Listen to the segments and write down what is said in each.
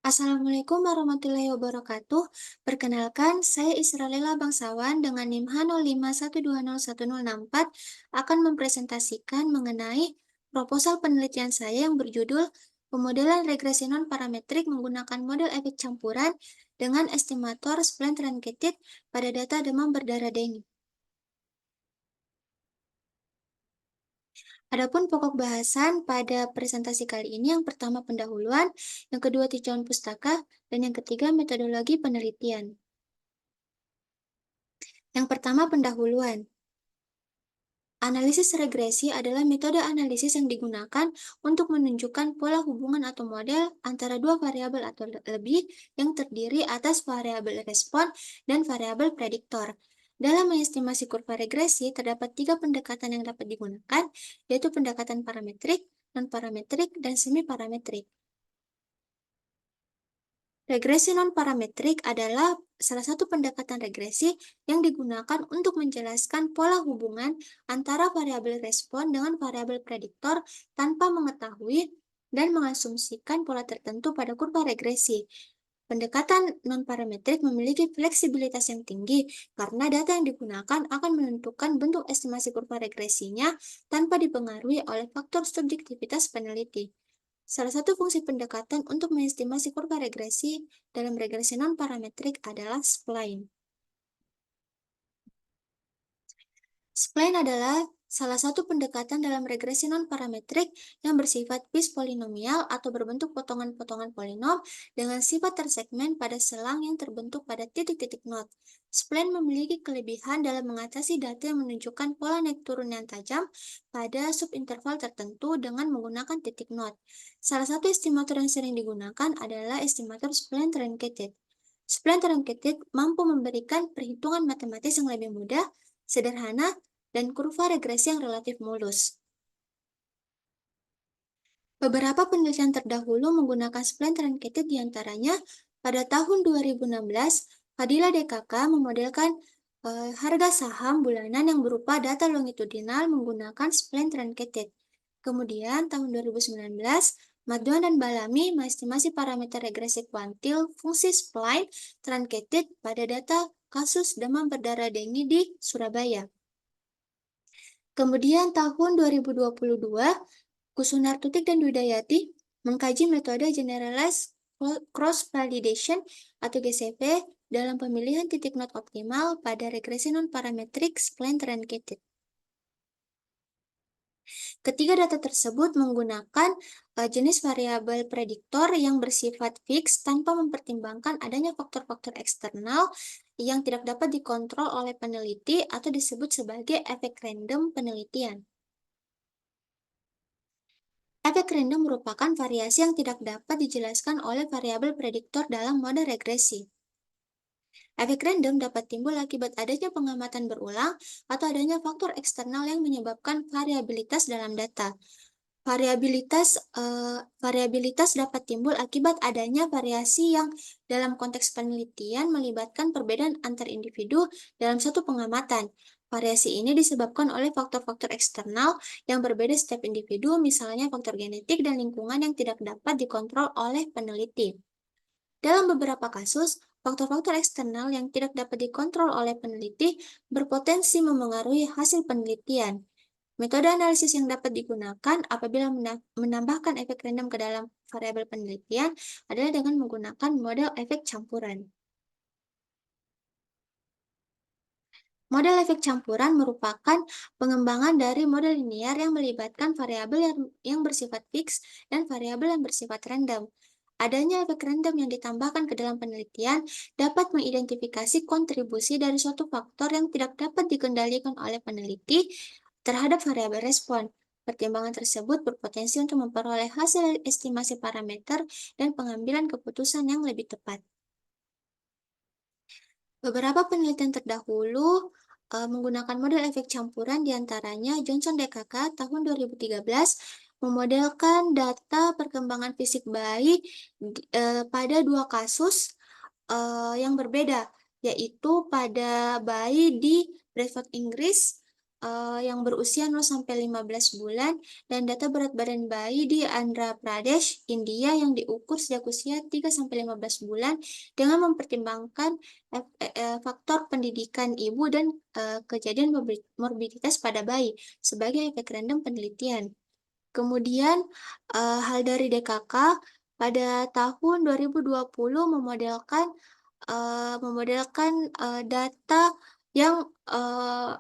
Assalamualaikum warahmatullahi wabarakatuh. Perkenalkan, saya Isralela Bangsawan dengan NIM H05120164 akan mempresentasikan mengenai proposal penelitian saya yang berjudul Pemodelan Regresi Non-Parametrik menggunakan model efek campuran dengan estimator spline truncated pada data demam berdarah dengue. Adapun pokok bahasan pada presentasi kali ini yang pertama pendahuluan, yang kedua tinjauan pustaka, dan yang ketiga metodologi penelitian. Yang pertama pendahuluan. Analisis regresi adalah metode analisis yang digunakan untuk menunjukkan pola hubungan atau model antara dua variabel atau lebih yang terdiri atas variabel respon dan variabel prediktor. Dalam mengestimasi kurva regresi, terdapat tiga pendekatan yang dapat digunakan, yaitu pendekatan parametrik, non-parametrik, dan semi-parametrik. Regresi non-parametrik adalah salah satu pendekatan regresi yang digunakan untuk menjelaskan pola hubungan antara variabel respon dengan variabel prediktor tanpa mengetahui dan mengasumsikan pola tertentu pada kurva regresi. Pendekatan non-parametrik memiliki fleksibilitas yang tinggi karena data yang digunakan akan menentukan bentuk estimasi kurva regresinya tanpa dipengaruhi oleh faktor subjektivitas peneliti. Salah satu fungsi pendekatan untuk mengestimasi kurva regresi dalam regresi non-parametrik adalah spline. Spline adalah salah satu pendekatan dalam regresi non-parametrik yang bersifat piece polinomial atau berbentuk potongan-potongan polinom dengan sifat tersegmen pada selang yang terbentuk pada titik-titik not. Spline memiliki kelebihan dalam mengatasi data yang menunjukkan pola naik turun yang tajam pada subinterval tertentu dengan menggunakan titik not. Salah satu estimator yang sering digunakan adalah estimator spline truncated. Spline truncated mampu memberikan perhitungan matematis yang lebih mudah, sederhana, dan kurva regresi yang relatif mulus. Beberapa penelitian terdahulu menggunakan spline truncated diantaranya pada tahun 2016, Fadila DKK memodelkan harga saham bulanan yang berupa data longitudinal menggunakan spline truncated. Kemudian tahun 2019, Madwan dan Balami mengestimasi parameter regresi kuantil fungsi spline truncated pada data kasus demam berdarah dengue di Surabaya. Kemudian tahun 2022, Kusunartutik dan Dwidayati mengkaji metode Generalized Cross Validation atau GCV dalam pemilihan titik not optimal pada regresi non-parametrik spline truncated. Ketiga data tersebut menggunakan jenis variabel prediktor yang bersifat fix tanpa mempertimbangkan adanya faktor-faktor eksternal yang tidak dapat dikontrol oleh peneliti atau disebut sebagai efek random penelitian. Efek random merupakan variasi yang tidak dapat dijelaskan oleh variabel prediktor dalam mode regresi. Efek random dapat timbul akibat adanya pengamatan berulang atau adanya faktor eksternal yang menyebabkan variabilitas dalam data. Variabilitas dapat timbul akibat adanya variasi yang dalam konteks penelitian melibatkan perbedaan antar individu dalam satu pengamatan. Variasi ini disebabkan oleh faktor-faktor eksternal yang berbeda setiap individu, misalnya faktor genetik dan lingkungan yang tidak dapat dikontrol oleh peneliti. Dalam beberapa kasus, faktor-faktor eksternal yang tidak dapat dikontrol oleh peneliti berpotensi memengaruhi hasil penelitian. Metode analisis yang dapat digunakan apabila menambahkan efek random ke dalam variabel penelitian adalah dengan menggunakan model efek campuran. Model efek campuran merupakan pengembangan dari model linear yang melibatkan variabel yang bersifat fix dan variabel yang bersifat random. Adanya efek random yang ditambahkan ke dalam penelitian dapat mengidentifikasi kontribusi dari suatu faktor yang tidak dapat dikendalikan oleh peneliti terhadap variabel respon. Pertimbangan tersebut berpotensi untuk memperoleh hasil estimasi parameter dan pengambilan keputusan yang lebih tepat. Beberapa penelitian terdahulu menggunakan model efek campuran diantaranya Johnson DKK tahun 2013 memodelkan data perkembangan fisik bayi pada dua kasus yang berbeda, yaitu pada bayi di Bradford, Inggris yang berusia 0 sampai 15 bulan dan data berat badan bayi di Andhra Pradesh, India yang diukur sejak usia 3 sampai 15 bulan dengan mempertimbangkan faktor pendidikan ibu dan kejadian morbiditas pada bayi sebagai efek random penelitian. Kemudian, hal dari DKK pada tahun 2020 data yang,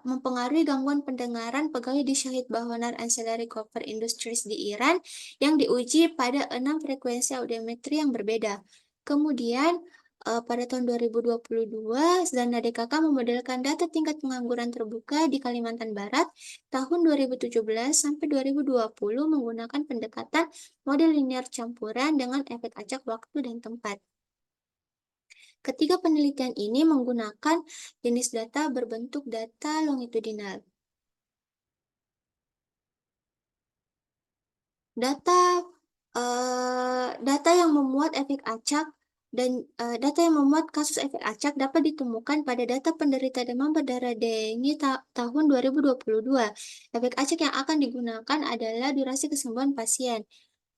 mempengaruhi gangguan pendengaran pegawai di Shahid Bahonar Ancillary Copper Industries di Iran yang diuji pada 6 frekuensi audiometri yang berbeda. Kemudian, pada tahun 2022, Zana DKK memodelkan data tingkat pengangguran terbuka di Kalimantan Barat tahun 2017 sampai 2020 menggunakan pendekatan model linear campuran dengan efek acak waktu dan tempat. Ketiga penelitian ini menggunakan jenis data berbentuk data longitudinal. Data yang memuat efek acak dan data yang memuat kasus efek acak dapat ditemukan pada data penderita demam berdarah dengue tahun 2022. Efek acak yang akan digunakan adalah durasi kesembuhan pasien.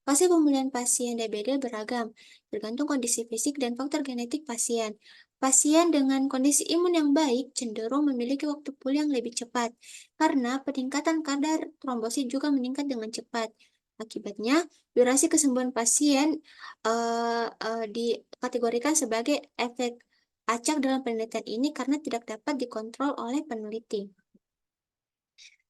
Fase pemulihan pasien DBD beragam, tergantung kondisi fisik dan faktor genetik pasien. Pasien dengan kondisi imun yang baik cenderung memiliki waktu pulih yang lebih cepat, karena peningkatan kadar trombosit juga meningkat dengan cepat. Akibatnya, durasi kesembuhan pasien dikategorikan sebagai efek acak dalam penelitian ini karena tidak dapat dikontrol oleh peneliti.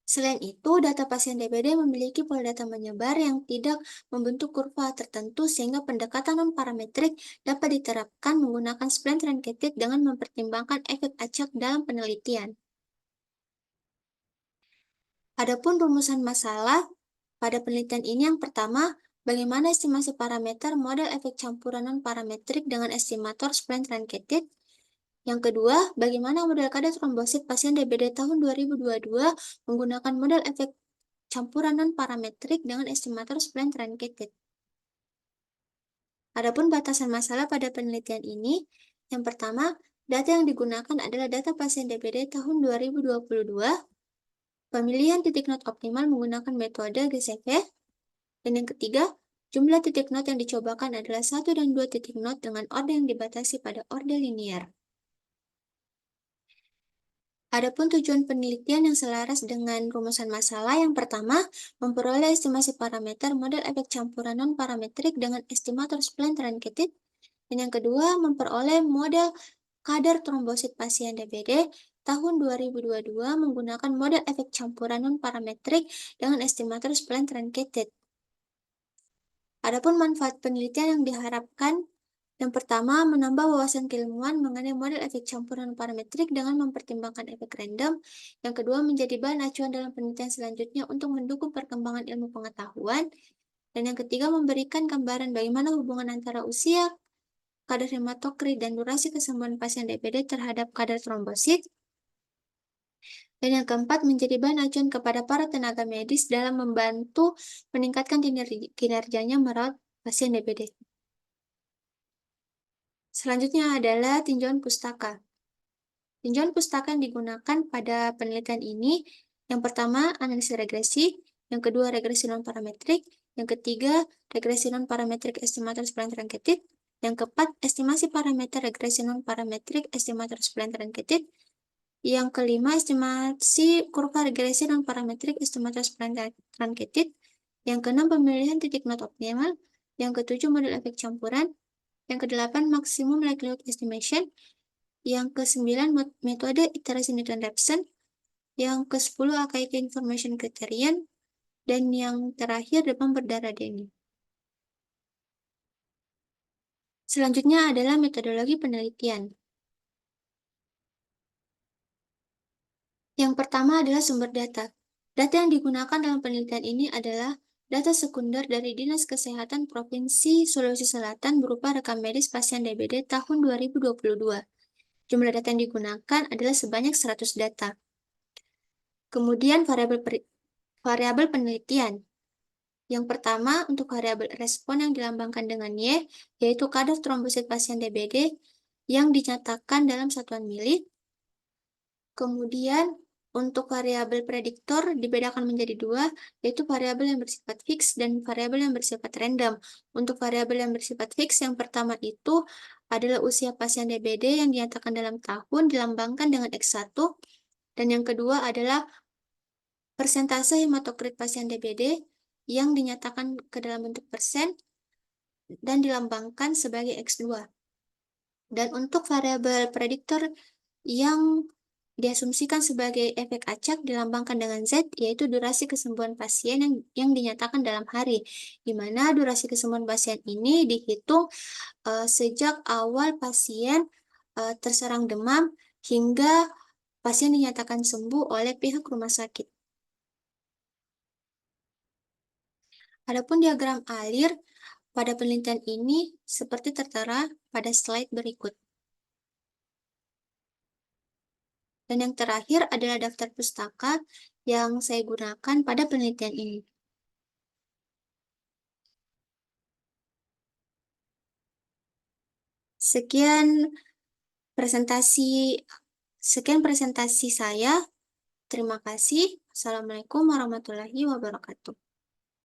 Selain itu, data pasien DBD memiliki pola data menyebar yang tidak membentuk kurva tertentu sehingga pendekatan non-parametrik dapat diterapkan menggunakan splint truncated dengan mempertimbangkan efek acak dalam penelitian. Adapun rumusan masalah pada penelitian ini yang pertama, bagaimana estimasi parameter model efek campuran non-parametrik dengan estimator splint truncated. Yang kedua, bagaimana model kadar trombosit pasien DBD tahun 2022 menggunakan model efek campuran non-parametrik dengan estimator splint truncated. Adapun batasan masalah pada penelitian ini, yang pertama, data yang digunakan adalah data pasien DBD tahun 2022, pemilihan titik not optimal menggunakan metode GCV, dan yang ketiga, jumlah titik not yang dicobakan adalah 1 dan 2 titik not dengan orde yang dibatasi pada orde linear. Adapun tujuan penelitian yang selaras dengan rumusan masalah, yang pertama, memperoleh estimasi parameter model efek campuran non-parametrik dengan estimator splint truncated, dan yang kedua, memperoleh model kadar trombosit pasien DBD tahun 2022 menggunakan model efek campuran non-parametrik dengan estimator splint truncated. Adapun manfaat penelitian yang diharapkan, yang pertama, menambah wawasan keilmuan mengenai model efek campuran parametrik dengan mempertimbangkan efek random. Yang kedua, menjadi bahan acuan dalam penelitian selanjutnya untuk mendukung perkembangan ilmu pengetahuan. Dan yang ketiga, memberikan gambaran bagaimana hubungan antara usia, kadar hematokrit, dan durasi kesembuhan pasien DBD terhadap kadar trombosit. Dan yang keempat, menjadi bahan acuan kepada para tenaga medis dalam membantu meningkatkan kinerjanya merawat pasien DBD. Selanjutnya adalah tinjauan pustaka. Tinjauan pustaka yang digunakan pada penelitian ini, yang pertama, analisis regresi, yang kedua, regresi non-parametrik, yang ketiga, regresi non-parametrik estimator splint truncated, yang keempat, estimasi parameter regresi non-parametrik estimator splint truncated, yang kelima, estimasi kurva regresi non-parametrik estimator splint truncated, yang keenam, pemilihan titik not optimal, yang ketujuh, model efek campuran, yang kedelapan, maksimum likelihood estimation, yang ke-9, metode iterasi Newton-Raphson, yang ke-10, AKI information criterion, dan yang terakhir, demam berdarah dengue. Selanjutnya adalah metodologi penelitian. Yang pertama adalah sumber data. Data yang digunakan dalam penelitian ini adalah data sekunder dari Dinas Kesehatan Provinsi Sulawesi Selatan berupa rekam medis pasien DBD tahun 2022. Jumlah data yang digunakan adalah sebanyak 100 data. Kemudian variabel penelitian. Yang pertama, untuk variabel respon yang dilambangkan dengan Y, yaitu kadar trombosit pasien DBD yang dinyatakan dalam satuan mili. Kemudian, Untuk variabel prediktor dibedakan menjadi dua, yaitu variabel yang bersifat fix dan variabel yang bersifat random. Untuk variabel yang bersifat fix, yang pertama itu adalah usia pasien DBD yang dinyatakan dalam tahun dilambangkan dengan X1, dan yang kedua adalah persentase hematokrit pasien DBD yang dinyatakan ke dalam bentuk persen dan dilambangkan sebagai X2. Dan untuk variabel prediktor yang diasumsikan sebagai efek acak dilambangkan dengan Z, yaitu durasi kesembuhan pasien yang dinyatakan dalam hari, di mana durasi kesembuhan pasien ini dihitung sejak awal pasien terserang demam hingga pasien dinyatakan sembuh oleh pihak rumah sakit. Adapun diagram alir pada penelitian ini seperti tertera pada slide berikut. Dan yang terakhir adalah daftar pustaka yang saya gunakan pada penelitian ini. Sekian presentasi sekian presentasi saya. Terima kasih. Assalamualaikum warahmatullahi wabarakatuh.